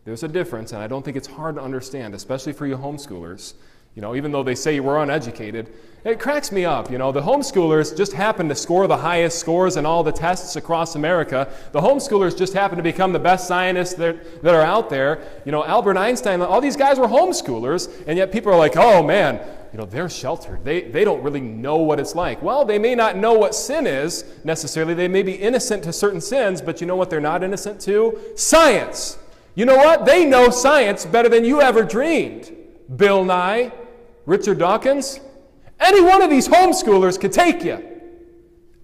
There's a difference, and I don't think it's hard to understand, especially for you homeschoolers. Even though they say we're uneducated, it cracks me up. The homeschoolers just happen to score the highest scores in all the tests across America. The homeschoolers just happen to become the best scientists that are out there. Albert Einstein, all these guys were homeschoolers, and yet people are like, oh man, they're sheltered. They don't really know what it's like. Well, they may not know what sin is necessarily. They may be innocent to certain sins, but you know what they're not innocent to? Science. You know what? They know science better than you ever dreamed. Bill Nye, Richard Dawkins, any one of these homeschoolers could take you.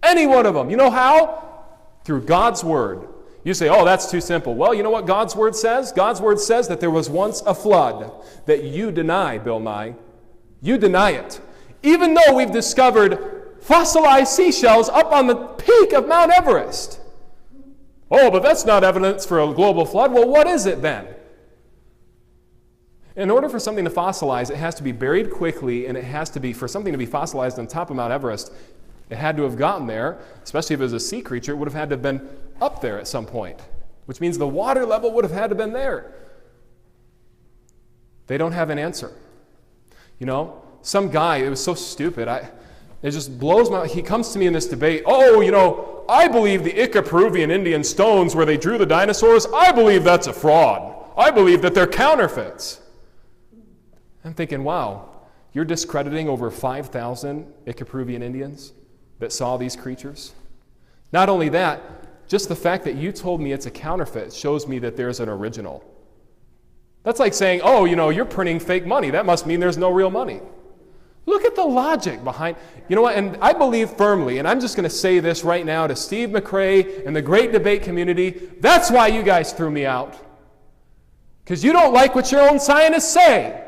Any one of them. You know how? Through God's Word. You say, oh, that's too simple. Well, you know what God's Word says? God's Word says that there was once a flood that you deny, Bill Nye. You deny it. Even though we've discovered fossilized seashells up on the peak of Mount Everest. Oh, but that's not evidence for a global flood. Well, what is it then? In order for something to fossilize, it has to be buried quickly, and it has to be, for something to be fossilized on top of Mount Everest, it had to have gotten there, especially if it was a sea creature, it would have had to have been up there at some point, which means the water level would have had to have been there. They don't have an answer. Some guy, it was so stupid, it just blows my, he comes to me in this debate, I believe the Ica-Peruvian Indian stones where they drew the dinosaurs, I believe that's a fraud. I believe that they're counterfeits. I'm thinking, wow, you're discrediting over 5,000 Ica-Peruvian Indians that saw these creatures? Not only that, just the fact that you told me it's a counterfeit shows me that there's an original. That's like saying, you're printing fake money. That must mean there's no real money. Look at the logic behind, and I believe firmly, and I'm just going to say this right now to Steve McRae and the great debate community, that's why you guys threw me out. Because you don't like what your own scientists say.